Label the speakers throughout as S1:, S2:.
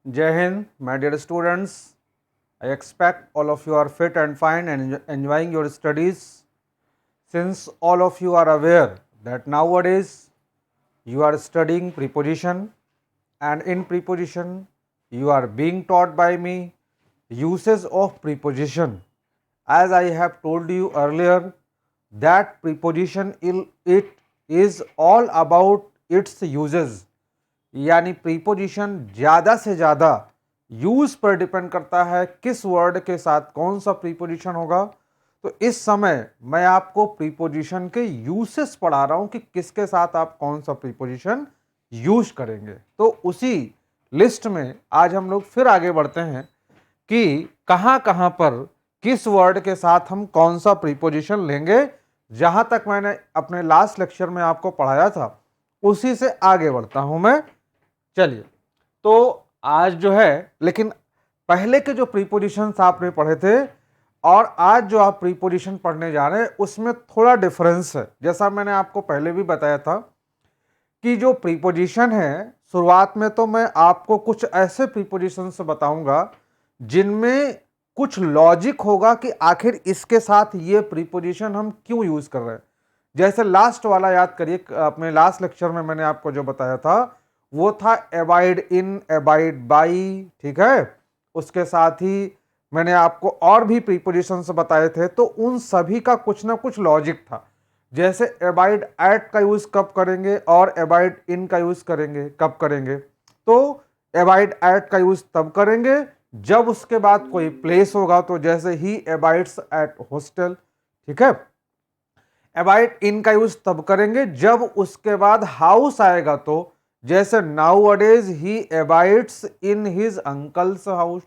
S1: Jai Hind, my dear students. I expect all of you are fit and fine and enjoying your studies. Since all of you are aware that nowadays you are studying preposition, and in preposition you are being taught by me uses of preposition. As I have told you earlier that preposition it is all about its uses. यानी preposition ज़्यादा से ज़्यादा use पर depend करता है किस word के साथ कौन सा प्रीपोजिशन होगा। तो इस समय मैं आपको प्रीपोजिशन के यूसेस पढ़ा रहा हूं कि किसके साथ आप कौन सा प्रीपोजिशन यूज करेंगे। तो उसी लिस्ट में आज हम लोग फिर आगे बढ़ते हैं कि कहां कहां पर किस वर्ड के साथ हम कौन सा प्रीपोजिशन लेंगे। जहां तक मैंने अपने लास्ट लेक्चर में आपको पढ़ाया था उसी से आगे बढ़ता हूं मैं। चलिए, तो आज जो है, लेकिन पहले के जो प्रीपोजिशंस आपने पढ़े थे और आज जो आप प्रीपोजिशन पढ़ने जा रहे हैं उसमें थोड़ा डिफरेंस है। जैसा मैंने आपको पहले भी बताया था कि जो प्रीपोजिशन है, शुरुआत में तो मैं आपको कुछ ऐसे प्रीपोजिशंस बताऊंगा जिनमें कुछ लॉजिक होगा कि आखिर इसके साथ ये प्रीपोजिशन हम क्यों यूज कर रहे हैं। जैसे लास्ट वाला याद करिए, अपने लास्ट लेक्चर में मैंने आपको जो बताया था वो था अबाइड इन, अबाइड बाई, ठीक है। उसके साथ ही मैंने आपको और भी प्रीपोजिशंस बताए थे, तो उन सभी का कुछ ना कुछ लॉजिक था। जैसे अबाइड एट का यूज कब करेंगे और अबाइड इन का यूज करेंगे कब करेंगे। तो अबाइड एट का यूज तब करेंगे जब उसके बाद कोई प्लेस होगा, तो जैसे ही अबाइड्स एट हॉस्टल, ठीक है। अबाइड इन का यूज तब करेंगे जब उसके बाद हाउस आएगा, तो जैसे nowadays he abides in his uncles house,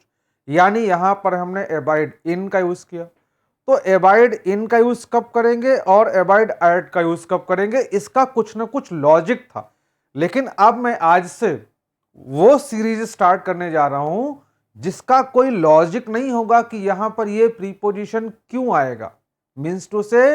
S1: यानी यहां पर हमने अबाइड इन का यूज किया। तो अबाइड इन का यूज कब करेंगे और अबाइड एट का यूज कब करेंगे, इसका कुछ ना कुछ लॉजिक था। लेकिन अब मैं आज से वो सीरीज स्टार्ट करने जा रहा हूं जिसका कोई लॉजिक नहीं होगा कि यहां पर ये प्रीपोजिशन क्यों आएगा। मीन्स टू से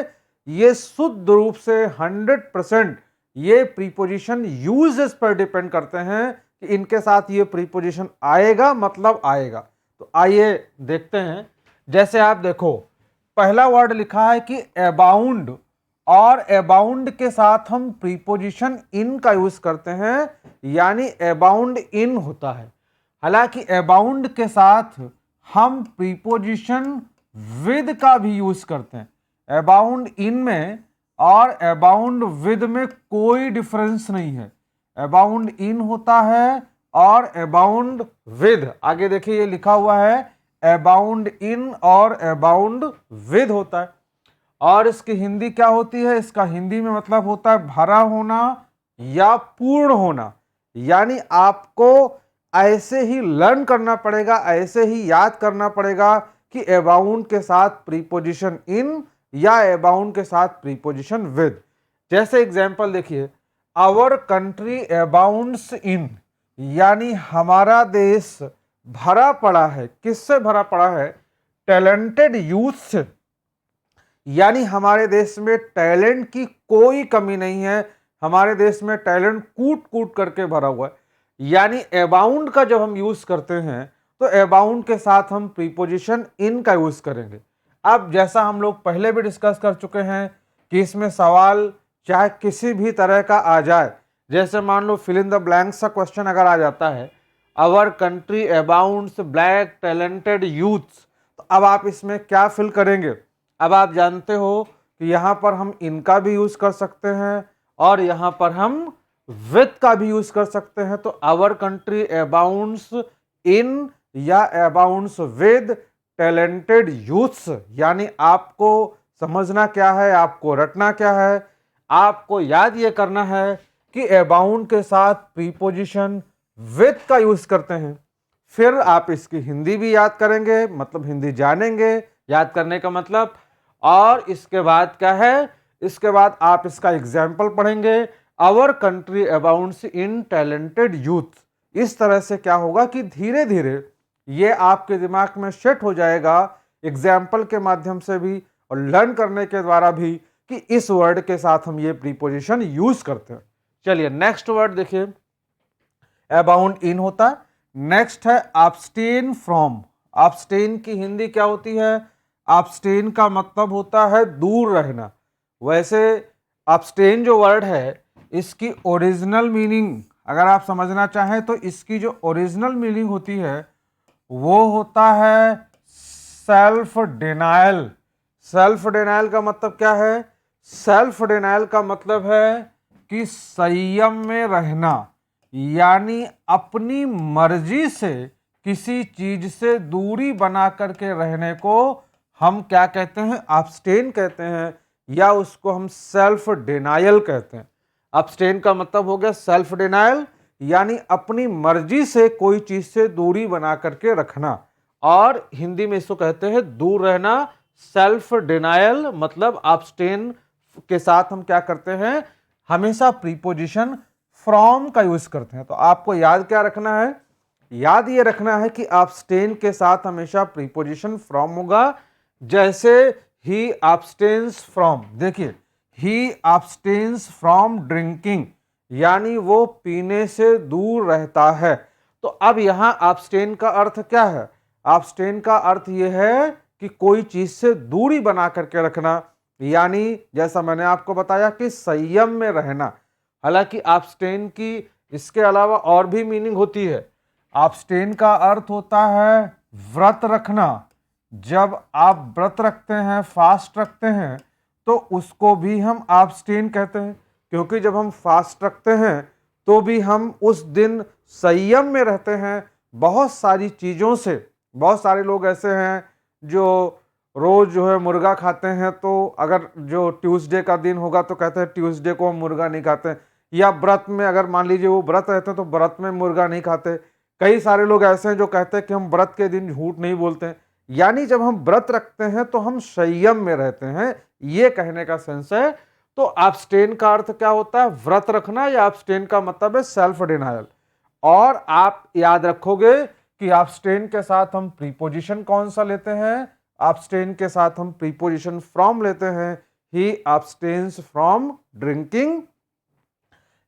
S1: ये शुद्ध रूप से 100% ये प्रीपोजिशन यूजेस पर डिपेंड करते हैं कि इनके साथ ये प्रीपोजिशन आएगा मतलब आएगा। तो आइए देखते हैं। जैसे आप देखो, पहला वर्ड लिखा है कि अबाउंड, और अबाउंड के साथ हम प्रीपोजिशन इन का यूज करते हैं, यानी अबाउंड इन होता है। हालांकि अबाउंड के साथ हम प्रीपोजिशन विद का भी यूज करते हैं। अबाउंड इन में और अबाउंड विद में कोई डिफरेंस नहीं है। अबाउंड इन होता है और अबाउंड विद, आगे देखिए ये लिखा हुआ है अबाउंड इन और अबाउंड विद होता है। और इसकी हिंदी क्या होती है? इसका हिंदी में मतलब होता है भरा होना या पूर्ण होना। यानी आपको ऐसे ही लर्न करना पड़ेगा, ऐसे ही याद करना पड़ेगा कि अबाउंड के साथ प्रीपोजिशन इन या अबाउंड के साथ प्रीपोजिशन विद। जैसे एग्जांपल देखिए, आवर कंट्री अबाउंड्स इन, यानी हमारा देश भरा पड़ा है। किससे भरा पड़ा है? टैलेंटेड यूथ से। यानी हमारे देश में टैलेंट की कोई कमी नहीं है, हमारे देश में टैलेंट कूट कूट करके भरा हुआ है। यानी अबाउंड का जब हम यूज करते हैं तो अबाउंड के साथ हम प्रीपोजिशन इन का यूज करेंगे। अब जैसा हम लोग पहले भी डिस्कस कर चुके हैं कि इसमें सवाल चाहे किसी भी तरह का आ जाए, जैसे मान लो फिल इन द ब्लैंक सा क्वेश्चन अगर आ जाता है, our country abounds black talented youths, तो अब आप इसमें क्या फिल करेंगे? अब आप जानते हो कि यहाँ पर हम इनका भी यूज कर सकते हैं और यहाँ पर हम विद का भी यूज कर सकते हैं। तो आवर कंट्री अबाउंड्स इन या अबाउंड्स विद टैलेंटेड यूथ्स, यानी आपको समझना क्या है, आपको रटना क्या है, आपको याद ये करना है कि अबाउंड के साथ प्रीपोजिशन विद का यूज करते हैं। फिर आप इसकी हिंदी भी याद करेंगे, मतलब हिंदी जानेंगे, याद करने का मतलब। और इसके बाद क्या है? इसके बाद आप इसका एग्जाम्पल पढ़ेंगे, our country abounds in talented youth. इस तरह से क्या होगा कि धीरे धीरे ये आपके दिमाग में सेट हो जाएगा एग्जाम्पल के माध्यम से भी और लर्न करने के द्वारा भी कि इस वर्ड के साथ हम ये प्रीपोजिशन यूज करते हैं। चलिए नेक्स्ट वर्ड देखिए, अबाउंड इन होता है। नेक्स्ट है abstain फ्रॉम। abstain की हिंदी क्या होती है? abstain का मतलब होता है दूर रहना। वैसे abstain जो वर्ड है इसकी ओरिजिनल मीनिंग अगर आप समझना चाहें तो इसकी जो ओरिजिनल मीनिंग होती है वो होता है सेल्फ डिनायल। सेल्फ डिनायल का मतलब क्या है? सेल्फ डिनायल का मतलब है कि संयम में रहना, यानी अपनी मर्जी से किसी चीज से दूरी बना करके रहने को हम क्या कहते हैं? अब्सटेन कहते हैं, या उसको हम सेल्फ डिनायल कहते हैं। अब्सटेन का मतलब हो गया सेल्फ डिनायल, यानी अपनी मर्जी से कोई चीज से दूरी बना करके रखना, और हिंदी में इसको कहते हैं दूर रहना। सेल्फ डिनायल मतलब अब्सटेन के साथ हम क्या करते हैं? हमेशा प्रीपोजिशन फ्रॉम का यूज करते हैं। तो आपको याद क्या रखना है? याद ये रखना है कि अब्सटेन के साथ हमेशा प्रीपोजिशन फ्रॉम होगा। जैसे ही अब्सटेन्स फ्रॉम, देखिए ही अब्सटेन्स फ्रॉम ड्रिंकिंग, यानी वो पीने से दूर रहता है। तो अब यहां अब्सटेन का अर्थ क्या है? अब्सटेन का अर्थ यह है कि कोई चीज से दूरी बना करके रखना, यानी जैसा मैंने आपको बताया कि संयम में रहना। हालांकि अब्सटेन की इसके अलावा और भी मीनिंग होती है। अब्सटेन का अर्थ होता है व्रत रखना। जब आप व्रत रखते हैं, फास्ट रखते हैं, तो उसको भी हम अब्सटेन कहते हैं, क्योंकि जब हम फास्ट रखते हैं तो भी हम उस दिन संयम में रहते हैं बहुत सारी चीज़ों से। बहुत सारे लोग ऐसे हैं जो रोज जो है मुर्गा खाते हैं, तो अगर जो ट्यूसडे का दिन होगा तो कहते हैं ट्यूसडे को हम मुर्गा नहीं खाते, या व्रत में अगर मान लीजिए वो व्रत रहते हैं तो व्रत में मुर्गा नहीं खाते। कई सारे लोग ऐसे हैं जो कहते हैं कि हम व्रत के दिन झूठ नहीं बोलते हैं। यानी जब हम व्रत रखते हैं तो हम संयम में रहते हैं, ये कहने का सेंस है। तो अब्सटेन का अर्थ क्या होता है? व्रत रखना, या अब्सटेन का मतलब है सेल्फ डिनायल। और आप याद रखोगे कि अब्सटेन के साथ हम प्रीपोजिशन कौन सा लेते हैं? अब्सटेन के साथ हम प्रीपोजिशन फ्रॉम लेते हैं। ही अब्सटेन्स फ्रॉम ड्रिंकिंग,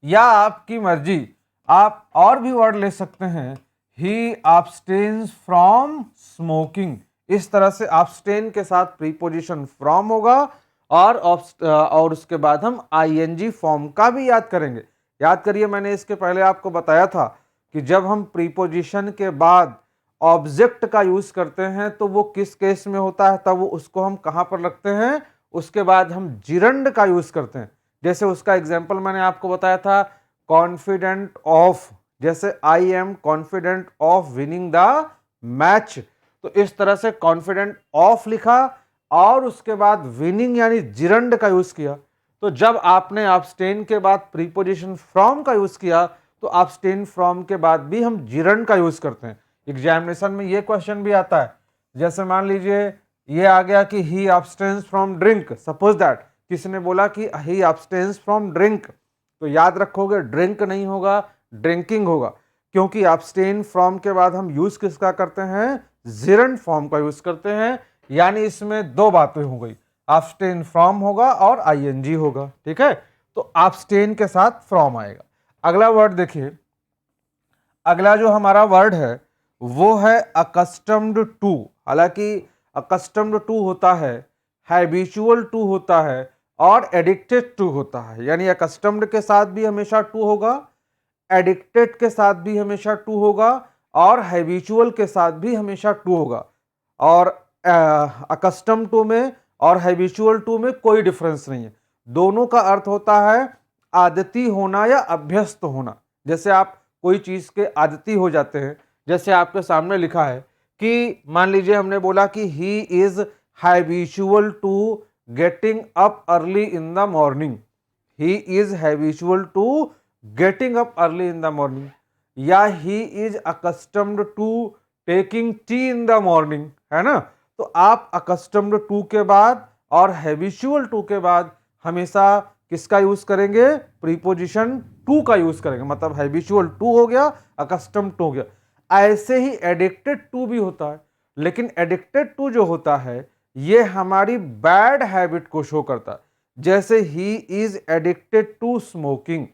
S1: या आपकी मर्जी आप और भी वर्ड ले सकते हैं, ही अब्सटेन्स फ्रॉम स्मोकिंग। इस तरह से अब्सटेन के साथ प्रीपोजिशन फ्रॉम होगा, और उसके बाद हम आईएनजी फॉर्म का भी याद करेंगे। याद करिए, मैंने इसके पहले आपको बताया था कि जब हम प्रीपोजिशन के बाद ऑब्जेक्ट का यूज करते हैं तो वो किस केस में होता है, तब वो उसको हम कहां पर रखते हैं? उसके बाद हम जिरंड का यूज करते हैं। जैसे उसका एग्जाम्पल मैंने आपको बताया था, कॉन्फिडेंट ऑफ, जैसे I am confident of winning the match. तो इस तरह से कॉन्फिडेंट ऑफ लिखा और उसके बाद विनिंग यानी जिरंड का यूज किया। तो जब आपने अब्सटेन के बाद प्रीपोजिशन फ्रॉम का यूज किया तो अब्सटेन फ्रॉम के बाद भी हम जिरंड का यूज करते हैं। एग्जामिनेशन में ये क्वेश्चन भी आता है, जैसे मान लीजिए ये आ गया कि ही अब्सटेन्स फ्रॉम ड्रिंक। सपोज दैट किसी ने बोला कि ही अब्सटेन्स फ्रॉम ड्रिंक, तो याद रखोगे ड्रिंक नहीं होगा, ड्रिंकिंग होगा, क्योंकि अब्सटेन फ्रॉम के बाद हम यूज किसका करते हैं? जिरंड फॉर्म का यूज करते हैं। यानी इसमें दो बातें हो गई, अब्सटेन फ्रॉम होगा और आईएनजी होगा। ठीक है, तो अब्सटेन के साथ फ्रॉम आएगा। अगला वर्ड देखिए, अगला जो हमारा वर्ड है वो है अकस्टम्ड टू। हालांकि अकस्टम्ड टू होता है, हैबिचुअल टू होता है, और एडिक्टेड टू होता है। यानी अकस्टम्ड के साथ भी हमेशा टू होगा, एडिक्टेड के साथ भी हमेशा टू होगा, और हैबिचुअल के साथ भी हमेशा टू होगा। और अकस्टम टू में और हैबिचुअल टू में कोई डिफरेंस नहीं है। दोनों का अर्थ होता है आदती होना या अभ्यस्त होना। जैसे आप कोई चीज के आदती हो जाते हैं, जैसे आपके सामने लिखा है कि मान लीजिए हमने बोला कि he is habitual to getting up early in the morning. He is habitual to getting up early in the morning, या he is accustomed to taking tea in the morning, है ना। तो आप अकस्टम्ड टू के बाद और habitual to के बाद हमेशा किसका यूज करेंगे? प्रीपोजिशन टू का यूज करेंगे। मतलब हैबिचुअल टू हो गया, अकस्टम्ड टू हो गया। ऐसे ही एडिक्टेड टू भी होता है, लेकिन एडिक्टेड टू जो होता है ये हमारी बैड हैबिट को शो करता है। जैसे he is addicted to smoking,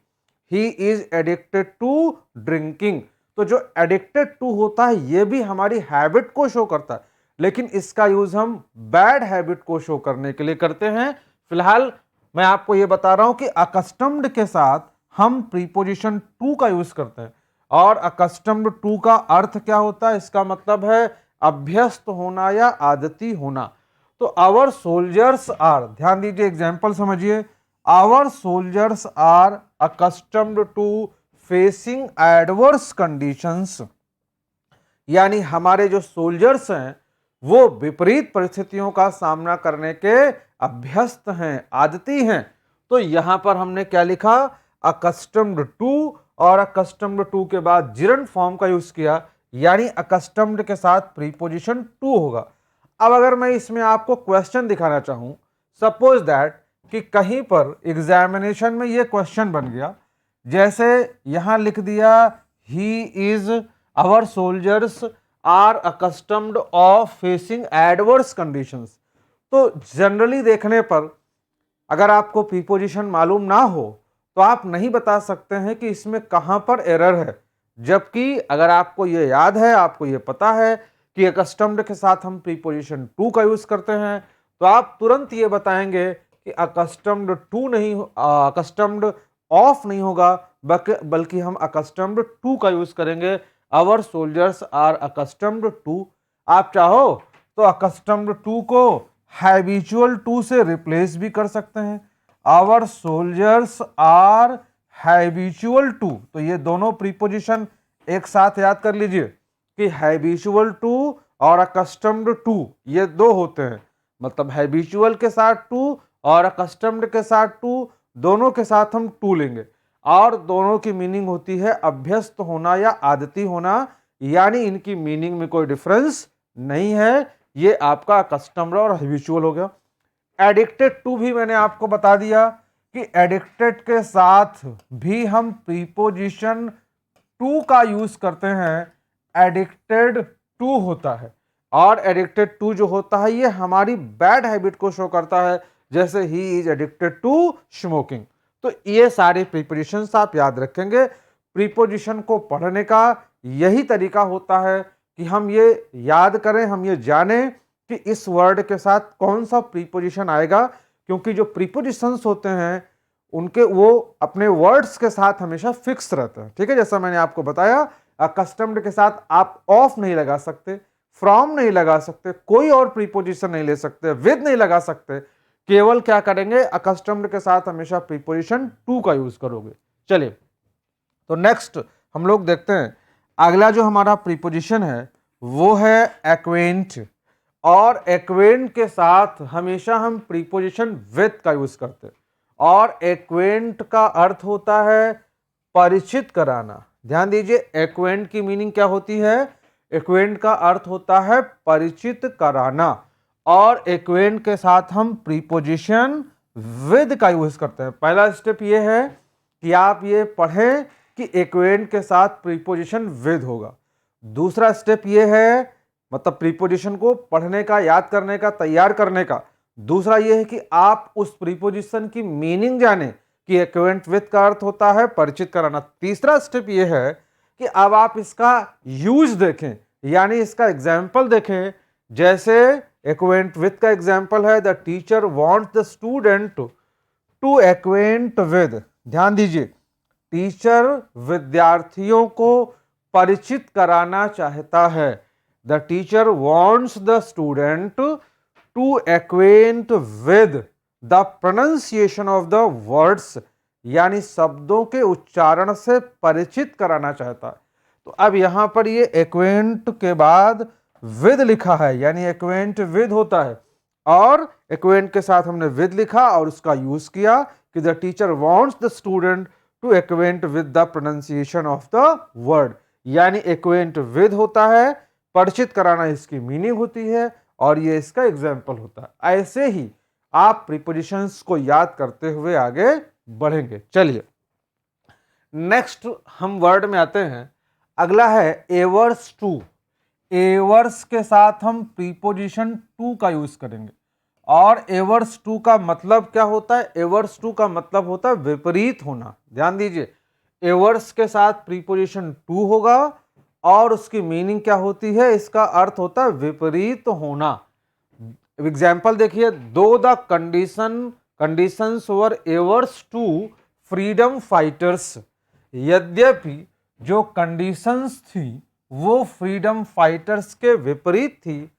S1: he is addicted to drinking. तो जो एडिक्टेड टू होता है ये भी हमारी हैबिट को शो करता है, लेकिन इसका यूज हम बैड हैबिट को शो करने के लिए करते हैं। फिलहाल मैं आपको ये बता रहा हूं कि अकस्टम्ड के साथ हम प्रीपोजिशन टू का यूज करते हैं, और अकस्टम्ड टू का अर्थ क्या होता है, इसका मतलब है अभ्यस्त होना या आदती होना। तो आवर सोल्जर्स आर, ध्यान दीजिए, एग्जाम्पल समझिए, our soldiers are accustomed to facing adverse conditions, यानी हमारे जो सोल्जर्स हैं वो विपरीत परिस्थितियों का सामना करने के अभ्यस्त हैं, आदती हैं। तो यहां पर हमने क्या लिखा, अकस्टम्ड टू, और अकस्टम्ड टू के बाद जिरंड फॉर्म का यूज किया, यानी अकस्टम्ड के साथ प्रीपोजिशन टू होगा। अब अगर मैं इसमें आपको क्वेश्चन दिखाना चाहूं, सपोज दैट कि कहीं पर एग्जामिनेशन में ये क्वेश्चन बन गया, जैसे यहां लिख दिया he is, our soldiers are accustomed of facing adverse conditions. तो जनरली देखने पर अगर आपको प्रीपोजिशन मालूम ना हो तो आप नहीं बता सकते हैं कि इसमें कहां पर एरर है, जबकि अगर आपको ये याद है, आपको ये पता है कि अकस्टम्ड के साथ हम प्रीपोजिशन टू का यूज करते हैं, तो आप तुरंत ये बताएंगे कि अकस्टम्ड टू नहीं, अकस्टम्ड ऑफ नहीं होगा, बल्कि हम अकस्टम्ड टू का यूज करेंगे। Our soldiers are accustomed to. आप चाहो तो अकस्टम्ड टू को हैबिचुअल टू से रिप्लेस भी कर सकते हैं, our soldiers are habitual to. तो ये दोनों प्रीपोजिशन एक साथ याद कर लीजिए कि हैबिचुअल टू और अकस्टम्ड टू ये दो होते हैं, मतलब हैबिचुअल के साथ टू और अकस्टम्ड के साथ टू, दोनों के साथ हम टू लेंगे, और दोनों की मीनिंग होती है अभ्यस्त होना या आदती होना, यानी इनकी मीनिंग में कोई डिफरेंस नहीं है। ये आपका अकस्टम्ड और हैबिचुअल हो गया। एडिक्टेड टू भी मैंने आपको बता दिया कि एडिक्टेड के साथ भी हम प्रीपोजिशन टू का यूज करते हैं, एडिक्टेड टू होता है, और एडिक्टेड टू जो होता है ये हमारी बैड हैबिट को शो करता है, जैसे he is addicted to smoking. तो ये सारे प्रीपोजिशंस आप याद रखेंगे। प्रीपोजिशन को पढ़ने का यही तरीका होता है कि हम ये याद करें, हम ये जानें कि इस वर्ड के साथ कौन सा प्रीपोजिशन आएगा, क्योंकि जो प्रीपोजिशंस होते हैं उनके वो अपने वर्ड्स के साथ हमेशा फिक्स रहते हैं। ठीक है, जैसा मैंने आपको बताया, अकस्टम्ड के साथ आप ऑफ नहीं लगा सकते, फ्रॉम नहीं लगा सकते, कोई और प्रीपोजिशन नहीं ले सकते, विद नहीं लगा सकते, केवल क्या करेंगे, अकस्टम्ड के साथ हमेशा प्रीपोजिशन टू का यूज करोगे। चलिए, तो नेक्स्ट हम लोग देखते हैं, अगला जो हमारा प्रीपोजिशन है वो है एक्वेंट, और एक्वेंट के साथ हमेशा हम प्रीपोजिशन विद का यूज करते हैं, और एक्वेंट का अर्थ होता है परिचित कराना। ध्यान दीजिए, एक्वेंट की मीनिंग क्या होती है, एक्वेंट का अर्थ होता है परिचित कराना, और एक्वेंट के साथ हम प्रीपोजिशन विद का यूज करते हैं। पहला स्टेप ये है कि आप ये पढ़ें कि एक्वेंट के साथ प्रीपोजिशन विद होगा। दूसरा स्टेप ये है, मतलब प्रीपोजिशन को पढ़ने का, याद करने का, तैयार करने का। दूसरा ये है कि आप उस प्रीपोजिशन की मीनिंग जाने कि एक्वेंट विद का अर्थ होता है परिचित कराना। तीसरा स्टेप ये है कि अब आप इसका यूज देखें, यानी इसका एग्जाम्पल देखें। जैसे एक्वेंट विद का एग्जाम्पल है, the teacher wants the student to acquaint with. ध्यान दीजिए, टीचर विद्यार्थियों को परिचित कराना चाहता है। The teacher wants the student to acquaint with the pronunciation of the words, यानी शब्दों के उच्चारण से परिचित कराना चाहता है। तो अब यहां पर ये एक्वेंट के बाद विद लिखा है, यानी एक्वेंट विद होता है, और एक्वेंट के साथ हमने विद लिखा और उसका यूज किया कि the teacher wants the student to acquaint with the pronunciation of the word, यानी एक्वेंट विद होता है, परिचित कराना इसकी मीनिंग होती है, और ये इसका एग्जाम्पल होता है। ऐसे ही आप प्रीपोजिशंस को याद करते हुए आगे बढ़ेंगे। चलिए, नेक्स्ट हम वर्ड में आते हैं। अगला है एवर्स टू। एवर्स के साथ हम प्रीपोजिशन टू का यूज करेंगे, और एवर्स टू का मतलब क्या होता है, एवर्स टू का मतलब होता है विपरीत होना। ध्यान दीजिए, एवर्स के साथ प्रीपोजिशन टू होगा और उसकी मीनिंग क्या होती है, इसका अर्थ होता है विपरीत होना। एग्जाम्पल देखिए, though the conditions were averse to freedom fighters, यद्यपि जो कंडीशंस थी वो फ्रीडम फाइटर्स के विपरीत थी,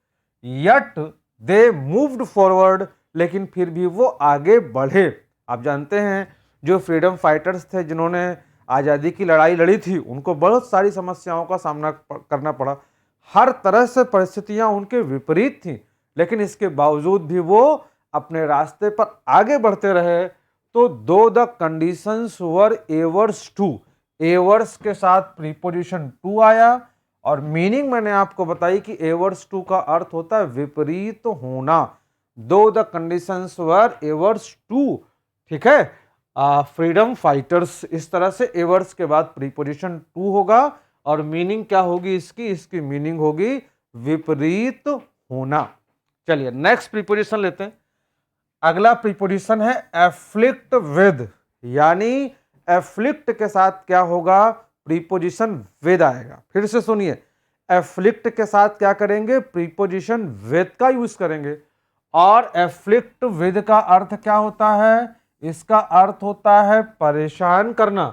S1: यट दे मूव्ड फॉरवर्ड, लेकिन फिर भी वो आगे बढ़े। आप जानते हैं जो फ्रीडम फाइटर्स थे जिन्होंने आज़ादी की लड़ाई लड़ी थी, उनको बहुत सारी समस्याओं का सामना करना पड़ा, हर तरह से परिस्थितियां उनके विपरीत थी, लेकिन इसके बावजूद भी वो अपने रास्ते पर आगे बढ़ते रहे। तो though the conditions were averse to, averse के साथ प्रीपोजिशन टू आया, और मीनिंग मैंने आपको बताई कि एवर्स टू का अर्थ होता है विपरीत होना। Though the conditions were averse to, ठीक है, फ्रीडम फाइटर्स, इस तरह से एवर्स के बाद प्रीपोजिशन टू होगा, और मीनिंग क्या होगी इसकी मीनिंग होगी विपरीत होना। चलिए नेक्स्ट प्रीपोजिशन लेते हैं। अगला प्रीपोजिशन है एफ्लिक्ट विद, यानी एफ्लिक्ट के साथ क्या होगा, प्रीपोजिशन विद आएगा। फिर से सुनिए, एफ्लिक्ट के साथ क्या करेंगे, प्रीपोजिशन विद का यूज करेंगे। और एफ्लिक्ट विद का अर्थ क्या होता है, इसका अर्थ होता है परेशान करना।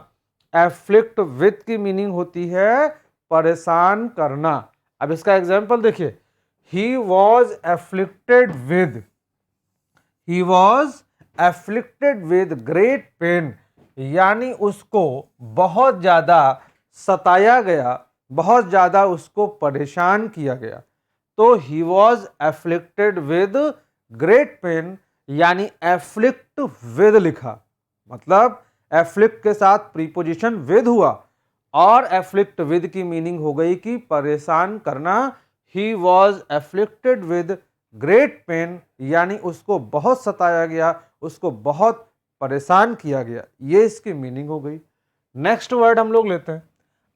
S1: एफ्लिक्ट विद की मीनिंग होती है परेशान करना। अब इसका एग्जाम्पल देखिए, he was afflicted with, he was afflicted with great pen, यानी उसको बहुत ज्यादा सताया गया, बहुत ज्यादा उसको परेशान किया गया। तो he was afflicted with great pen, यानी एफ्लिक्ट विद लिखा, मतलब एफ्लिक्ट के साथ प्रीपोजिशन विद हुआ, और एफ्लिक्ट विद की मीनिंग हो गई कि परेशान करना। He was afflicted with great pen, यानी उसको बहुत सताया गया, उसको बहुत परेशान किया गया, ये इसकी मीनिंग हो गई। नेक्स्ट वर्ड हम लोग लेते हैं,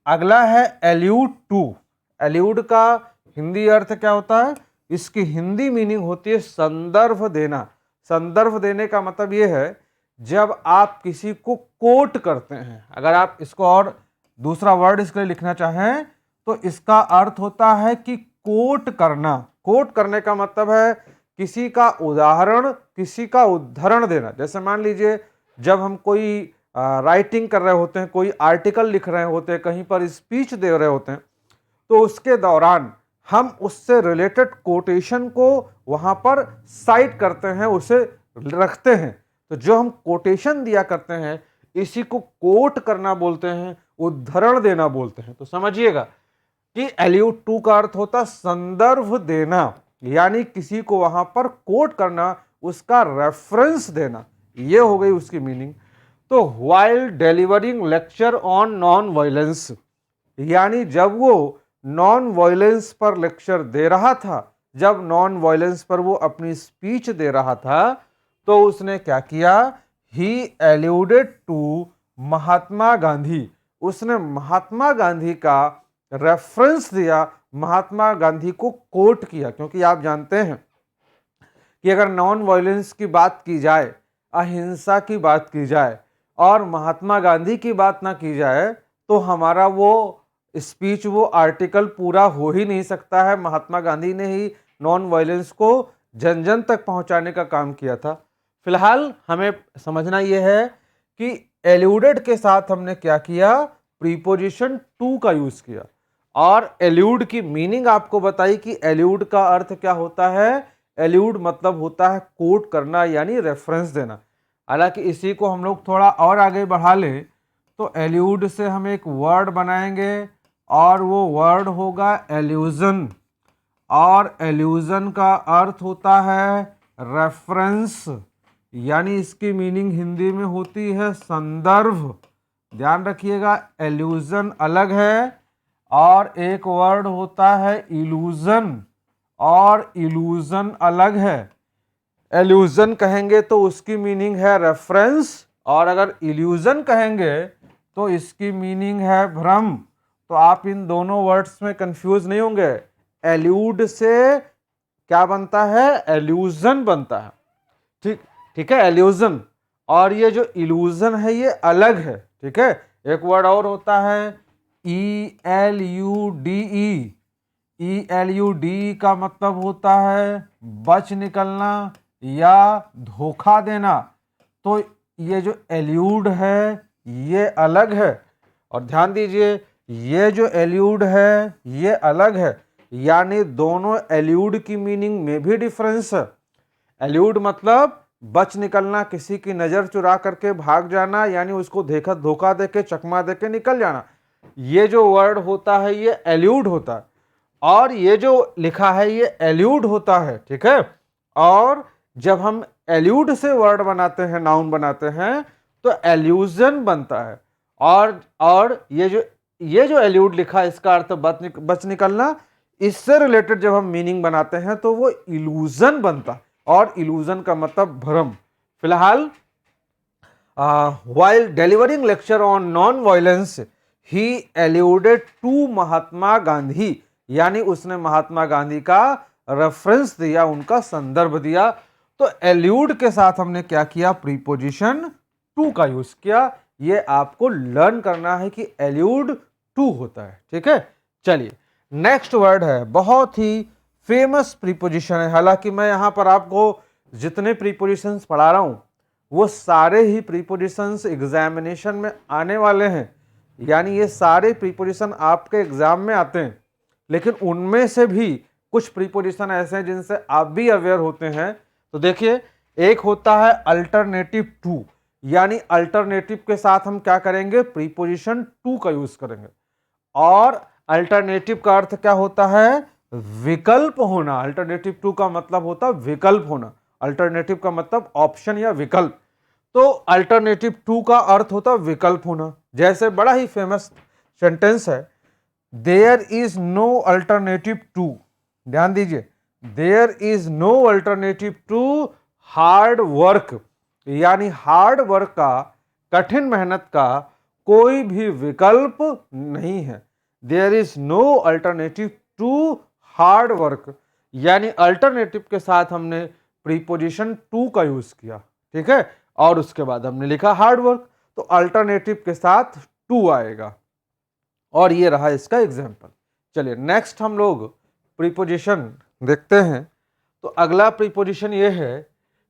S1: अगला है एल्यूड टू। एल्यूड का हिंदी अर्थ क्या होता है, इसकी हिंदी मीनिंग होती है संदर्भ देना। संदर्भ देने का मतलब ये है जब आप किसी को कोट करते हैं। अगर आप इसको और दूसरा वर्ड इसके लिए लिखना चाहें तो इसका अर्थ होता है कि कोट करना। कोट करने का मतलब है किसी का उदाहरण, किसी का उद्धरण देना। जैसे मान लीजिए जब हम कोई राइटिंग कर रहे होते हैं, कोई आर्टिकल लिख रहे होते हैं, कहीं पर स्पीच दे रहे होते हैं, तो उसके दौरान हम उससे रिलेटेड कोटेशन को वहां पर साइट करते हैं, उसे रखते हैं। तो जो हम कोटेशन दिया करते हैं इसी को कोट करना बोलते हैं, उद्धरण देना बोलते हैं। तो समझिएगा कि एल्यूड टू का अर्थ होता संदर्भ देना, यानी किसी को वहां पर कोट करना, उसका रेफरेंस देना, ये हो गई उसकी मीनिंग। तो while delivering lecture on non violence, यानी जब वो नॉन वायलेंस पर लेक्चर दे रहा था, जब नॉन वायलेंस पर वो अपनी स्पीच दे रहा था, तो उसने क्या किया, ही एल्यूडेड टू महात्मा गांधी, उसने महात्मा गांधी का रेफरेंस दिया, महात्मा गांधी को कोट किया। क्योंकि आप जानते हैं कि अगर नॉन वायलेंस की बात की जाए, अहिंसा की बात की जाए और महात्मा गांधी की बात ना की जाए तो हमारा वो स्पीच, वो आर्टिकल पूरा हो ही नहीं सकता है। महात्मा गांधी ने ही नॉन वायलेंस को जन जन तक पहुंचाने का काम किया था। फिलहाल हमें समझना यह है कि एल्यूडेड के साथ हमने क्या किया, प्रीपोजिशन टू का यूज किया, और एल्यूड की मीनिंग आपको बताई कि एल्यूड का अर्थ क्या होता है। एल्यूड मतलब होता है कोट करना, यानी रेफरेंस देना। हालांकि इसी को हम लोग थोड़ा और आगे बढ़ा लें तो एल्यूड से हम एक वर्ड बनाएंगे और वो वर्ड होगा एल्यूजन, और एल्यूजन का अर्थ होता है रेफरेंस, यानी इसकी मीनिंग हिंदी में होती है संदर्भ। ध्यान रखिएगा, एल्यूजन अलग है और एक वर्ड होता है इल्यूजन, और इल्यूजन अलग है। एल्यूजन कहेंगे तो उसकी मीनिंग है रेफरेंस, और अगर इल्यूजन कहेंगे तो इसकी मीनिंग है भ्रम। तो आप इन दोनों वर्ड्स में कंफ्यूज नहीं होंगे। एल्यूड से क्या बनता है, एल्यूजन बनता है। ठीक है, एल्यूजन। और ये जो इल्यूजन है ये अलग है। ठीक है, एक वर्ड और होता है ELUDE का मतलब होता है बच निकलना या धोखा देना। तो ये जो एल्यूड है ये अलग है, और ध्यान दीजिए ये जो एल्यूड है ये अलग है, यानी दोनों एल्यूड की मीनिंग में भी डिफरेंस है। एल्यूड मतलब बच निकलना, किसी की नजर चुरा करके भाग जाना, यानी उसको देखा धोखा देके चकमा देके निकल जाना, ये जो वर्ड होता है ये एल्यूड होता है। और ये जो लिखा है ये एल्यूड होता है, ठीक है। और जब हम एल्यूड से वर्ड बनाते हैं, नाउन बनाते हैं, तो एल्यूजन बनता है। और ये जो एल्यूड लिखा है इसका अर्थ बच निकलना, इससे रिलेटेड जब हम मीनिंग बनाते हैं तो वो इल्यूजन बनता है, और इल्यूजन का मतलब भ्रम। फिलहाल while delivering lecture on non-violence, he alluded to Mahatma Gandhi, यानी उसने महात्मा गांधी का रेफरेंस दिया, उनका संदर्भ दिया। तो एल्यूड के साथ हमने क्या किया, प्रीपोजिशन टू का यूज किया। ये आपको लर्न करना है कि एल्यूड टू होता है, ठीक है। चलिए नेक्स्ट वर्ड है, बहुत ही फेमस प्रीपोजिशन है। हालांकि मैं यहां पर आपको जितने प्रीपोजिशंस पढ़ा रहा हूं वो सारे ही प्रीपोजिशंस एग्जामिनेशन में आने वाले हैं, यानी ये सारे प्रीपोजिशन आपके एग्जाम में आते हैं। लेकिन उनमें से भी कुछ प्रीपोजिशन ऐसे हैं जिनसे आप भी अवेयर होते हैं। तो देखिए, एक होता है अल्टरनेटिव टू, यानी अल्टरनेटिव के साथ हम क्या करेंगे, प्रीपोजिशन टू का यूज करेंगे। और अल्टरनेटिव का अर्थ क्या होता है, विकल्प होना। अल्टरनेटिव टू का मतलब होता है विकल्प होना। अल्टरनेटिव का मतलब ऑप्शन या विकल्प। तो अल्टरनेटिव टू का अर्थ होता है विकल्प होना। जैसे बड़ा ही फेमस सेंटेंस है, there is no alternative to, ध्यान दीजिए, there is no alternative to hard work, यानी हार्ड वर्क का, कठिन मेहनत का कोई भी विकल्प नहीं है। There is no alternative to hard work, यानी अल्टरनेटिव के साथ हमने प्रीपोजिशन टू का यूज किया, ठीक है। और उसके बाद हमने लिखा हार्ड वर्क, तो अल्टरनेटिव के साथ टू आएगा। और ये रहा इसका एग्जाम्पल। चलिए नेक्स्ट हम लोग प्रीपोजिशन देखते हैं। तो अगला प्रीपोजिशन ये है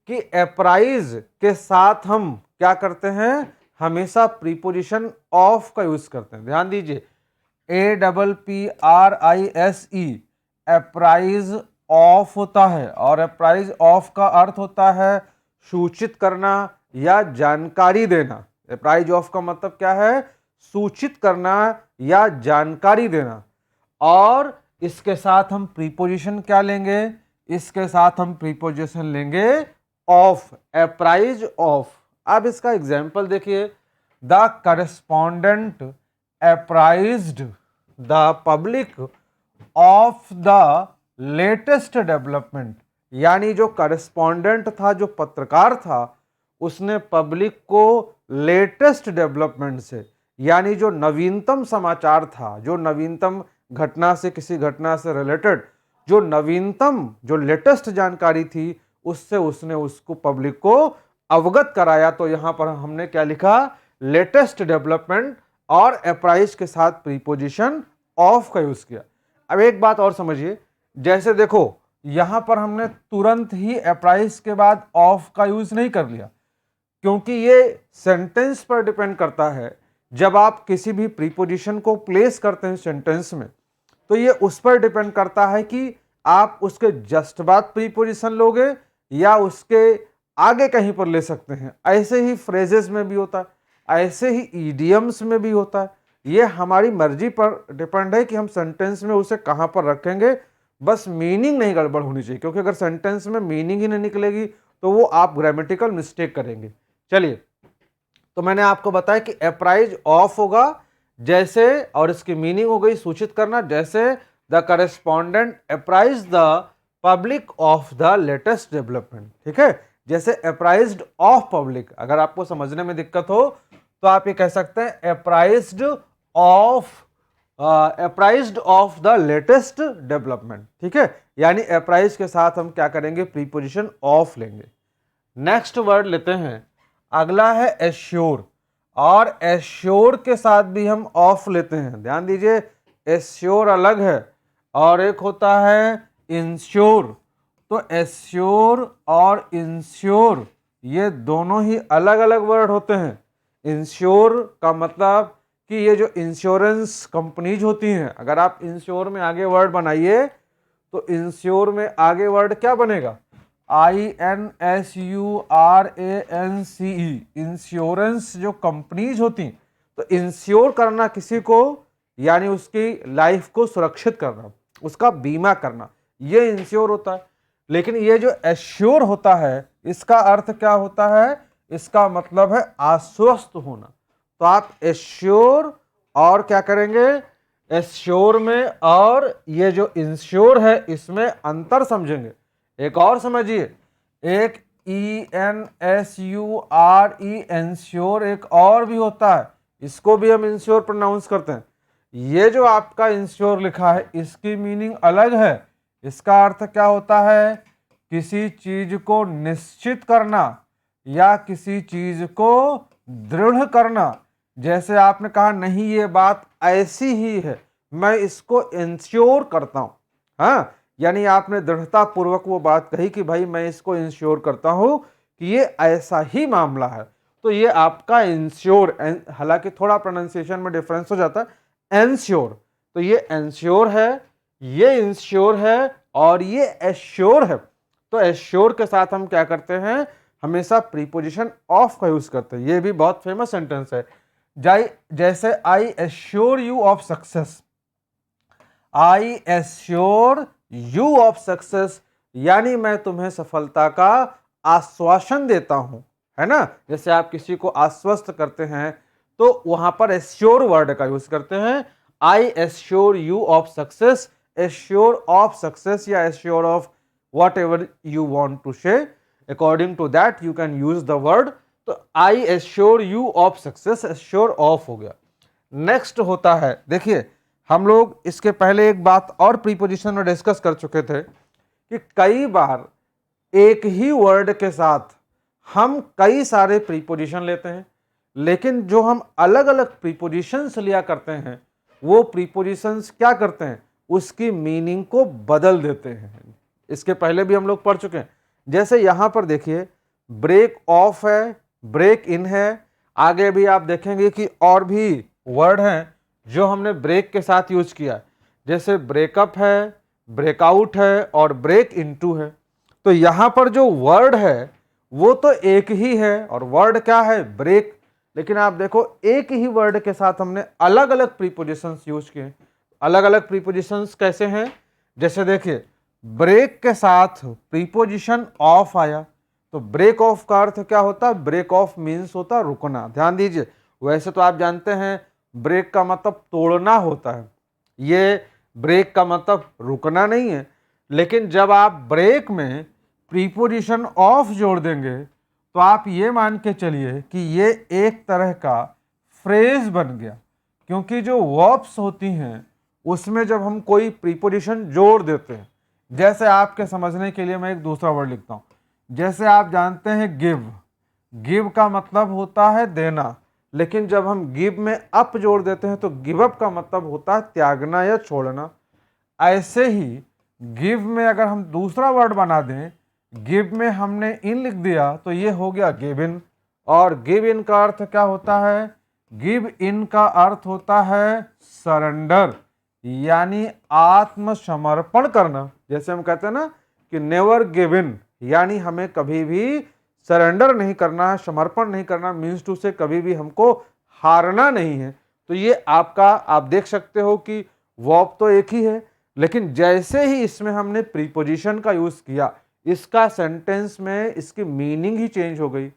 S1: कि अप्राइज के साथ हम क्या करते हैं, हमेशा प्रीपोजिशन ऑफ का यूज करते हैं। ध्यान दीजिए, APPRISE अप्राइज ऑफ होता है, और अप्राइज ऑफ का अर्थ होता है सूचित करना या जानकारी देना। अप्राइज ऑफ का मतलब क्या है, सूचित करना या जानकारी देना। और इसके साथ हम प्रीपोजिशन क्या लेंगे, इसके साथ हम प्रीपोजिशन लेंगे ऑफ, अप्राइज ऑफ। अब इसका एग्जाम्पल देखिए, the correspondent apprised the public of the latest development, यानी जो करस्पॉन्डेंट था, जो पत्रकार था, उसने पब्लिक को लेटेस्ट डेवलपमेंट से, यानी जो नवीनतम समाचार था, जो नवीनतम घटना से, किसी घटना से रिलेटेड जो नवीनतम, जो लेटेस्ट जानकारी थी, उससे उसने उसको पब्लिक को अवगत कराया। तो यहां पर हमने क्या लिखा, लेटेस्ट डेवलपमेंट, और अप्राइज के साथ प्रीपोजिशन ऑफ का यूज किया। अब एक बात और समझिए, जैसे देखो यहां पर हमने तुरंत ही अप्राइज के बाद ऑफ का यूज नहीं कर लिया, क्योंकि ये सेंटेंस पर डिपेंड करता है। जब आप किसी भी प्रीपोजिशन को प्लेस करते हैं सेंटेंस में, तो ये उस पर डिपेंड करता है कि आप उसके जस्ट बाद प्रीपोजिशन लोगे या उसके आगे कहीं पर ले सकते हैं। ऐसे ही फ्रेजेस में भी होता है, ऐसे ही ईडियम्स में भी होता है। ये हमारी मर्जी पर डिपेंड है कि हम सेंटेंस में उसे कहां पर रखेंगे। बस मीनिंग नहीं गड़बड़ होनी चाहिए, क्योंकि अगर सेंटेंस में मीनिंग ही नहीं निकलेगी तो वो आप ग्रामेटिकल मिस्टेक करेंगे। चलिए, तो मैंने आपको बताया कि अप्राइज ऑफ होगा जैसे, और इसकी मीनिंग हो गई सूचित करना, जैसे the correspondent apprise the public of the latest development, ठीक है। जैसे अप्राइज्ड ऑफ पब्लिक, अगर आपको समझने में दिक्कत हो तो आप ये कह सकते हैं अप्राइज्ड ऑफ द लेटेस्ट डेवलपमेंट, ठीक है। यानी अप्राइज के साथ हम क्या करेंगे, प्रीपोजिशन ऑफ लेंगे। नेक्स्ट वर्ड लेते हैं, अगला है एश्योर। और एश्योर के साथ भी हम ऑफ लेते हैं। ध्यान दीजिए, एश्योर अलग है और एक होता है इंश्योर। तो एश्योर और इंश्योर ये दोनों ही अलग अलग वर्ड होते हैं। इंश्योर का मतलब कि ये जो इंश्योरेंस कंपनीज होती हैं, अगर आप इंश्योर में आगे वर्ड बनाइए तो इंश्योर में आगे वर्ड क्या बनेगा? INSURANCE। इंश्योरेंस जो कंपनीज होती, तो इंश्योर करना किसी को यानी उसकी लाइफ को सुरक्षित करना, उसका बीमा करना, ये इंश्योर होता है। लेकिन ये जो एश्योर होता है, इसका अर्थ क्या होता है? इसका मतलब है आश्वस्त होना। तो आप एश्योर और क्या करेंगे? एश्योर में और ये जो इंश्योर है इसमें अंतर समझेंगे। एक और समझिए, एक ENSURE इंश्योर एक और भी होता है, इसको भी हम इंश्योर प्रोनाउंस करते हैं। ये जो आपका इंश्योर लिखा है इसकी मीनिंग अलग है। इसका अर्थ क्या होता है? किसी चीज को निश्चित करना या किसी चीज को दृढ़ करना। जैसे आपने कहा नहीं ये बात ऐसी ही है, मैं इसको इंश्योर करता हूं। हाँ, यानी आपने दृढ़ता पूर्वक वो बात कही कि भाई मैं इसको इंश्योर करता हूं कि ये ऐसा ही मामला है। तो ये आपका इंश्योर, हालांकि थोड़ा प्रोनाउंसिएशन में डिफरेंस हो जाता है, एंश्योर। तो ये एंश्योर है, ये इंश्योर है और ये एश्योर है। तो एश्योर के साथ हम क्या करते हैं? हमेशा प्रीपोजिशन ऑफ का यूज करते हैं। ये भी बहुत फेमस सेंटेंस है। जैसे आई assure you of success, I assure you of success, यानी मैं तुम्हें सफलता का आश्वासन देता हूं, है ना। जैसे आप किसी को आश्वस्त करते हैं तो वहां पर एश्योर वर्ड का यूज करते हैं। I assure you of success, assure of success या assure of whatever you want to say, according to that you can use the word. तो I assure you of success, assure of हो गया। Next होता है, देखिए हम लोग इसके पहले एक बात और प्रीपोजिशन में डिस्कस कर चुके थे कि कई बार एक ही वर्ड के साथ हम कई सारे प्रीपोजिशन लेते हैं, लेकिन जो हम अलग अलग प्रीपोजिशंस लिया करते हैं वो प्रीपोजिशंस क्या करते हैं? उसकी मीनिंग को बदल देते हैं। इसके पहले भी हम लोग पढ़ चुके हैं। जैसे यहां पर देखिए ब्रेक ऑफ है, ब्रेक इन है, आगे भी आप देखेंगे कि और भी वर्ड हैं जो हमने ब्रेक के साथ यूज किया, जैसे ब्रेकअप है, ब्रेकआउट है और ब्रेक इनटू है। तो यहां पर जो वर्ड है वो तो एक ही है और वर्ड क्या है? ब्रेक। लेकिन आप देखो एक ही वर्ड के साथ हमने अलग अलग प्रीपोजिशंस यूज किए। अलग अलग प्रीपोजिशंस कैसे हैं? जैसे देखिए ब्रेक के साथ प्रीपोजिशन ऑफ आया, तो ब्रेक ऑफ का अर्थ क्या होता है? ब्रेक ऑफ मीन्स होता है रुकना। ध्यान दीजिए, वैसे तो आप जानते हैं ब्रेक का मतलब तोड़ना होता है, ये ब्रेक का मतलब रुकना नहीं है। लेकिन जब आप ब्रेक में प्रीपोजिशन ऑफ जोड़ देंगे तो आप ये मान के चलिए कि ये एक तरह का फ्रेज बन गया, क्योंकि जो वर्ब्स होती हैं उसमें जब हम कोई प्रीपोजिशन जोड़ देते हैं, जैसे आपके समझने के लिए मैं एक दूसरा वर्ड लिखता हूं, जैसे आप जानते हैं गिव, गिव का मतलब होता है देना, लेकिन जब हम गिव में अप जोड़ देते हैं तो गिव अप का मतलब होता है त्यागना या छोड़ना। ऐसे ही गिव में अगर हम दूसरा वर्ड बना दें, गिव में हमने इन लिख दिया तो ये हो गया गिव इन। और गिव इन का अर्थ क्या होता है? गिव इन का अर्थ होता है सरेंडर, यानी आत्मसमर्पण करना। जैसे हम कहते हैं ना कि नेवर गिव इन, यानी हमें कभी भी सरेंडर नहीं करना, समर्पण नहीं करना, मीन्स टू से कभी भी हमको हारना नहीं है। तो ये आपका, आप देख सकते हो कि वर्ब तो एक ही है, लेकिन जैसे ही इसमें हमने प्रीपोजिशन का यूज किया, इसका सेंटेंस में इसकी मीनिंग ही चेंज हो गई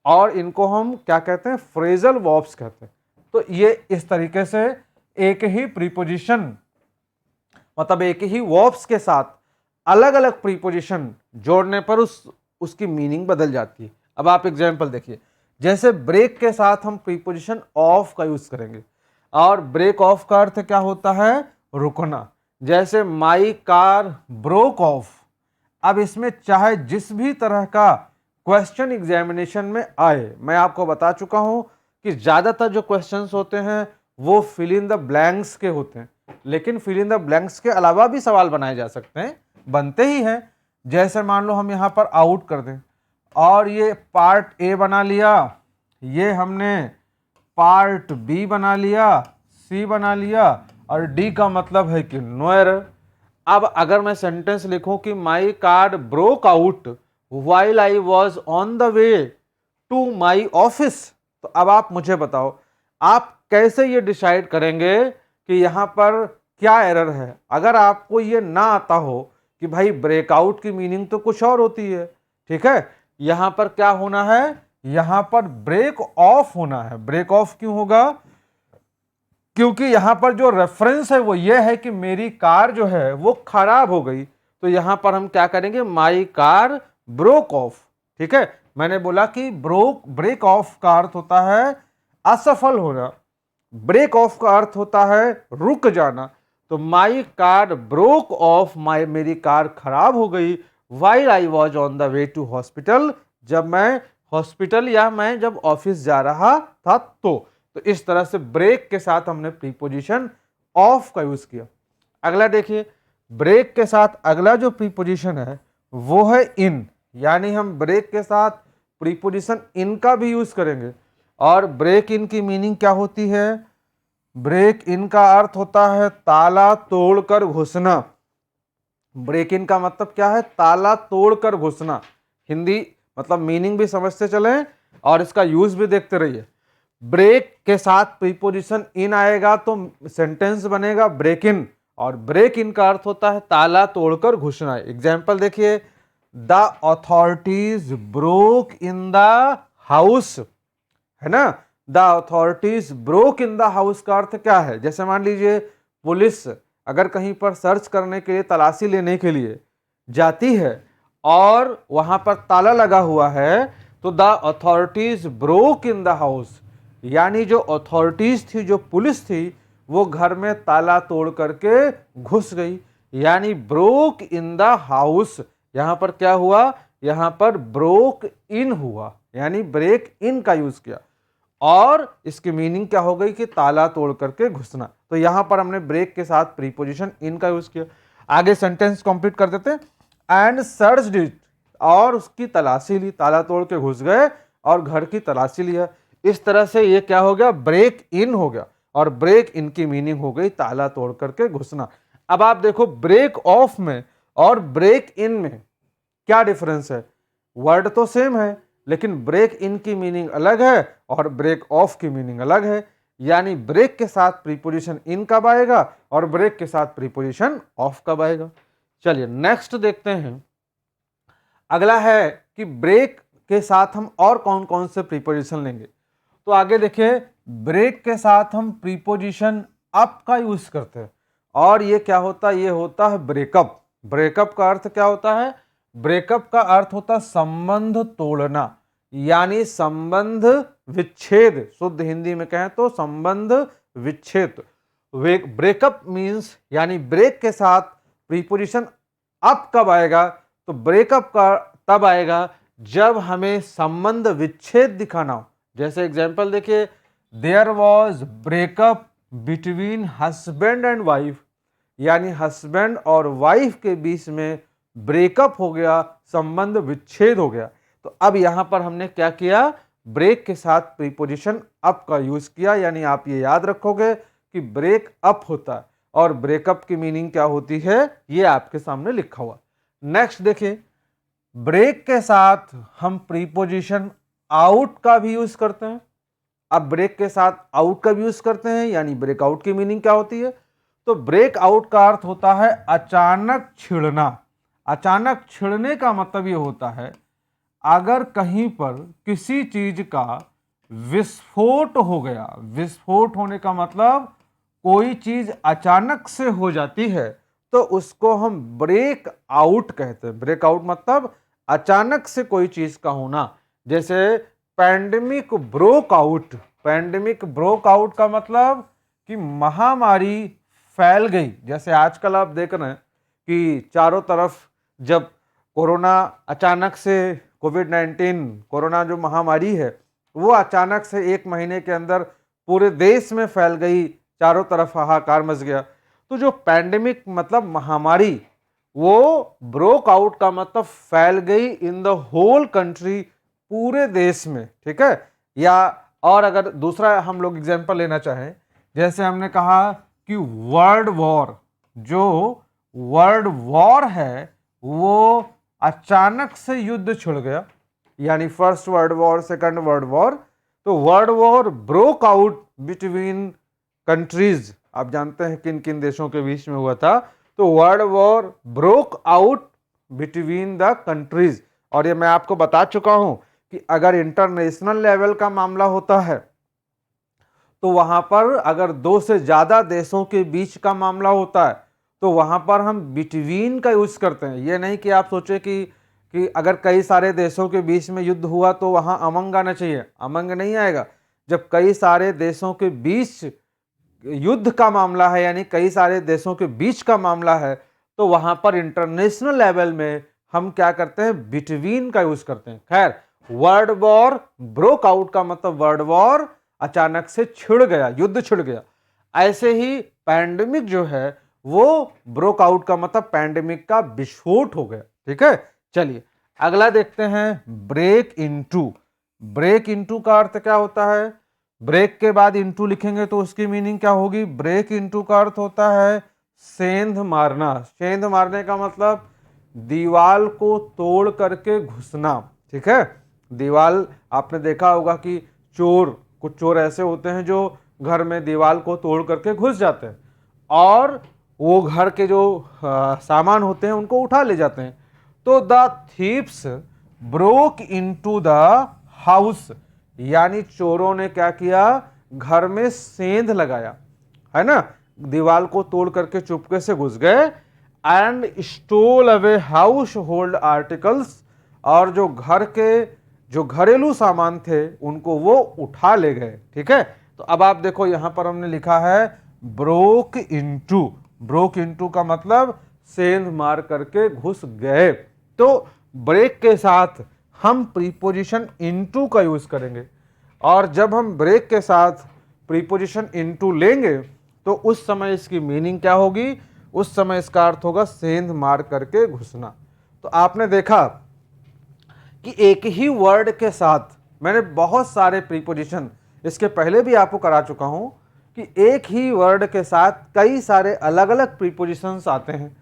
S1: और इनको हम क्या कहते हैं? फ्रेजल वर्ब्स कहते हैं। तो ये इस तरीके से एक ही प्रीपोजिशन, मतलब एक ही वर्ब्स के साथ अलग अलग प्रीपोजिशन जोड़ने पर उसकी मीनिंग बदल जाती है। अब आप एग्जांपल देखिए, जैसे ब्रेक के साथ हम प्रीपोजिशन ऑफ का यूज करेंगे और ब्रेक ऑफ का अर्थ क्या होता है? रुकना। जैसे माई कार ब्रोक ऑफ। अब इसमें चाहे जिस भी तरह का क्वेश्चन एग्जामिनेशन में आए, मैं आपको बता चुका हूं कि ज़्यादातर जो क्वेश्चंस होते हैं वो फिल इन द ब्लैंक्स के होते हैं, लेकिन फिल इन द ब्लैंक्स के अलावा भी सवाल बनाए जा सकते हैं, बनते ही हैं। जैसे मान लो हम यहाँ पर आउट कर दें और ये पार्ट ए बना लिया, ये हमने पार्ट बी बना लिया, सी बना लिया, और डी का मतलब है कि नो एरर। अब अगर मैं सेंटेंस लिखूं कि my car broke out while I was on the way to my office, तो अब आप मुझे बताओ आप कैसे ये डिसाइड करेंगे कि यहां पर क्या एरर है। अगर आपको ये ना आता हो कि भाई ब्रेकआउट की मीनिंग तो कुछ और होती है, ठीक है, यहां पर क्या होना है, यहां पर ब्रेक ऑफ होना है। ब्रेक ऑफ क्यों होगा, क्योंकि यहां पर जो रेफरेंस है वो ये है कि मेरी कार जो है वो खराब हो गई, तो यहां पर हम क्या करेंगे, माई कार ब्रोक ऑफ। ठीक है, मैंने बोला कि ब्रेक ऑफ का अर्थ होता है असफल होना, ब्रेक ऑफ का अर्थ होता है रुक जाना। तो माई कार ब्रोक ऑफ, मेरी कार खराब हो गई, while I was on the way to hospital, जब मैं हॉस्पिटल या मैं जब ऑफिस जा रहा था तो इस तरह से ब्रेक के साथ हमने प्रीपोजिशन ऑफ का यूज किया। अगला देखिए, ब्रेक के साथ अगला जो प्रीपोजिशन है वो है इन, यानी हम ब्रेक के साथ प्रीपोजिशन इन का भी यूज करेंगे। और ब्रेक इन की मीनिंग क्या होती है, ब्रेक इन का अर्थ होता है ताला तोड़कर घुसना। ब्रेक इन का मतलब क्या है, ताला तोड़कर घुसना। हिंदी मतलब मीनिंग भी समझते चले और इसका यूज भी देखते रहिए। ब्रेक के साथ प्रीपोजिशन इन आएगा तो सेंटेंस बनेगा ब्रेक इन, और ब्रेक इन का अर्थ होता है ताला तोड़कर घुसना। एग्जाम्पल देखिए, the authorities broke in the house, है ना, the authorities broke in the house का अर्थ क्या है, जैसे मान लीजिए पुलिस अगर कहीं पर सर्च करने के लिए, तलाशी लेने के लिए जाती है और वहां पर ताला लगा हुआ है, तो the authorities broke in the house, यानी जो अथॉरिटीज थी, जो पुलिस थी, वो घर में ताला तोड़ करके घुस गई, यानी ब्रोक इन द हाउस। यहां पर क्या हुआ, यहां पर ब्रोक इन हुआ, यानी ब्रेक इन का यूज किया, और इसकी मीनिंग क्या हो गई कि ताला तोड़ करके घुसना। तो यहां पर हमने ब्रेक के साथ प्रीपोजिशन इन का यूज किया। आगे सेंटेंस कंप्लीट कर देते हैं। एंड सर्च्ड इट, और उसकी तलाशी ली, ताला तोड़ के घुस गए और घर की तलाशी लिया। इस तरह से ये क्या हो गया, ब्रेक इन हो गया, और ब्रेक इन की मीनिंग हो गई ताला तोड़ करके घुसना। अब आप देखो ब्रेक ऑफ में और ब्रेक इन में क्या डिफरेंस है, वर्ड तो सेम है लेकिन ब्रेक इन की मीनिंग अलग है और ब्रेक ऑफ की मीनिंग अलग है। यानी ब्रेक के साथ प्रीपोजिशन इन कब आएगा और ब्रेक के साथ प्रीपोजिशन ऑफ कब आएगा। चलिए नेक्स्ट देखते हैं। अगला है कि ब्रेक के साथ हम और कौन कौन से प्रीपोजिशन लेंगे। तो आगे देखिए, ब्रेक के साथ हम प्रीपोजिशन अप का यूज करते हैं, और ये क्या होता है, ये होता है ब्रेकअप। ब्रेकअप का अर्थ क्या होता है, ब्रेकअप का अर्थ होता है संबंध तोड़ना, यानी संबंध विच्छेद, शुद्ध हिंदी में कहें तो संबंध विच्छेद। ब्रेकअप मीन्स, यानी ब्रेक के साथ प्रीपोजिशन अप कब आएगा, तो ब्रेकअप का तब आएगा जब हमें संबंध विच्छेद दिखाना हो। जैसे एग्जाम्पल देखिए, there was breakup between husband and wife, यानी हस्बैंड और वाइफ के बीच में ब्रेकअप हो गया, संबंध विच्छेद हो गया। तो अब यहां पर हमने क्या किया, ब्रेक के साथ प्रीपोजिशन अप का यूज किया, यानी आप ये याद रखोगे कि ब्रेक अप होता है और ब्रेकअप की मीनिंग क्या होती है, ये आपके सामने लिखा हुआ। नेक्स्ट देखिए, ब्रेक के साथ हम प्रीपोजिशन आउट का भी यूज करते हैं। अब ब्रेक के साथ आउट का भी यूज करते हैं, यानी ब्रेकआउट की मीनिंग क्या होती है, तो ब्रेक आउट का अर्थ होता है अचानक छिड़ना। अचानक छिड़ने का मतलब ये होता है अगर कहीं पर किसी चीज का विस्फोट हो गया, विस्फोट होने का मतलब कोई चीज अचानक से हो जाती है तो उसको हम ब्रेक आउट कहते हैं। ब्रेक आउट मतलब अचानक से कोई चीज का होना। जैसे pandemic broke out, pandemic broke out का मतलब कि महामारी फैल गई। जैसे आजकल आप देख रहे हैं कि चारों तरफ जब कोरोना अचानक से, कोविड-19 कोरोना जो महामारी है वो अचानक से 1 महीने के अंदर पूरे देश में फैल गई, चारों तरफ हाहाकार मच गया। तो जो पैंडेमिक मतलब महामारी, वो ब्रोक आउट का मतलब फैल गई इन द होल कंट्री, पूरे देश में, ठीक है। या और अगर दूसरा हम लोग एग्जांपल लेना चाहें, जैसे हमने कहा कि वर्ल्ड वॉर, जो वर्ल्ड वॉर है वो अचानक से युद्ध छिड़ गया, यानी first world war, second world war. तो world war broke out between countries, आप जानते हैं किन किन देशों के बीच में हुआ था। तो world war broke out between the countries. और ये मैं आपको बता चुका हूं कि अगर इंटरनेशनल लेवल का मामला होता है तो वहां पर अगर 2 से ज्यादा देशों के बीच का मामला होता है तो वहां पर हम बिटवीन का यूज करते हैं। ये नहीं कि आप सोचे कि अगर कई सारे देशों के बीच में युद्ध हुआ तो वहां अमंग आना चाहिए, अमंग नहीं आएगा। जब कई सारे देशों के बीच युद्ध का मामला है, यानी कई सारे देशों के बीच का मामला है, तो वहां पर इंटरनेशनल लेवल में हम क्या करते हैं, बिटवीन का यूज करते हैं। खैर, वर्ल्ड वॉर ब्रोक आउट का मतलब वर्ल्ड वॉर अचानक से छिड़ गया, युद्ध छिड़ गया। ऐसे ही पैंडेमिक जो है वो ब्रोक आउट का मतलब पैंडेमिक का विस्फोट हो गया, ठीक है। चलिए अगला देखते हैं, ब्रेक इनटू। ब्रेक इनटू का अर्थ क्या होता है? ब्रेक के बाद इनटू लिखेंगे तो उसकी मीनिंग क्या होगी? ब्रेक इनटू का अर्थ होता है सेंध मारना। सेंध मारने का मतलब दीवाल को तोड़ करके घुसना, ठीक है। दीवाल आपने देखा होगा कि कुछ चोर ऐसे होते हैं जो घर में दीवाल को तोड़ करके घुस जाते हैं और वो घर के जो सामान होते हैं उनको उठा ले जाते हैं। तो the thieves broke into the house, यानी चोरों ने क्या किया, घर में सेंध लगाया, है ना, दीवाल को तोड़ करके चुपके से घुस गए। And stall away house hold articles, और जो घर के जो घरेलू सामान थे उनको वो उठा ले गए, ठीक है। तो अब आप देखो यहां पर हमने लिखा है ब्रोक इनटू। ब्रोक इनटू का मतलब सेंध मार करके घुस गए। तो ब्रेक के साथ हम प्रीपोजिशन इनटू का यूज करेंगे, और जब हम ब्रेक के साथ प्रीपोजिशन इनटू लेंगे तो उस समय इसकी मीनिंग क्या होगी? उस समय इसका अर्थ होगा सेंध मार करके घुसना। तो आपने देखा कि एक ही वर्ड के साथ मैंने बहुत सारे प्रीपोजिशन इसके पहले भी आपको करा चुका हूं कि एक ही वर्ड के साथ कई सारे अलग अलग प्रीपोजिशंस आते हैं,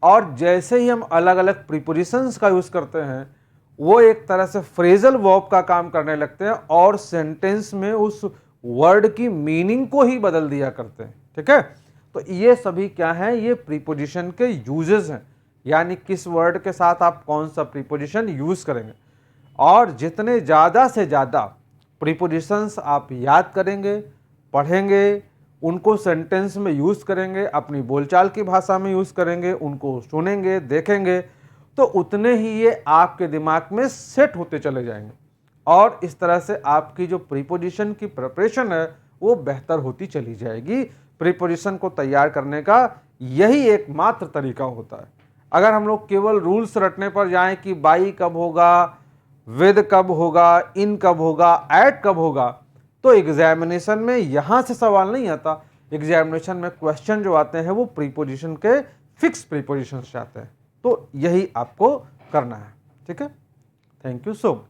S1: और जैसे ही हम अलग अलग प्रीपोजिशंस का यूज करते हैं वो एक तरह से फ्रेजल वर्ब का काम करने लगते हैं और सेंटेंस में उस वर्ड की मीनिंग को ही बदल दिया करते हैं, ठीक है। तो ये सभी क्या हैं? ये प्रीपोजिशन के यूजेस हैं, यानी किस वर्ड के साथ आप कौन सा प्रीपोजिशन यूज करेंगे। और जितने ज़्यादा से ज़्यादा प्रीपोजिशंस आप याद करेंगे, पढ़ेंगे, उनको सेंटेंस में यूज़ करेंगे, अपनी बोलचाल की भाषा में यूज़ करेंगे, उनको सुनेंगे, देखेंगे, तो उतने ही ये आपके दिमाग में सेट होते चले जाएंगे, और इस तरह से आपकी जो प्रीपोजिशन की प्रिपरेशन है वो बेहतर होती चली जाएगी। प्रीपोजिशन को तैयार करने का यही एकमात्र तरीका होता है। अगर हम लोग केवल रूल्स रटने पर जाएं कि बाई कब होगा, विद कब होगा, इन कब होगा, एट कब होगा, तो एग्जामिनेशन में यहां से सवाल नहीं आता। एग्जामिनेशन में क्वेश्चन जो आते हैं वो प्रीपोजिशन के फिक्स प्रीपोजिशन से आते हैं। तो यही आपको करना है, ठीक है। Thank you so much.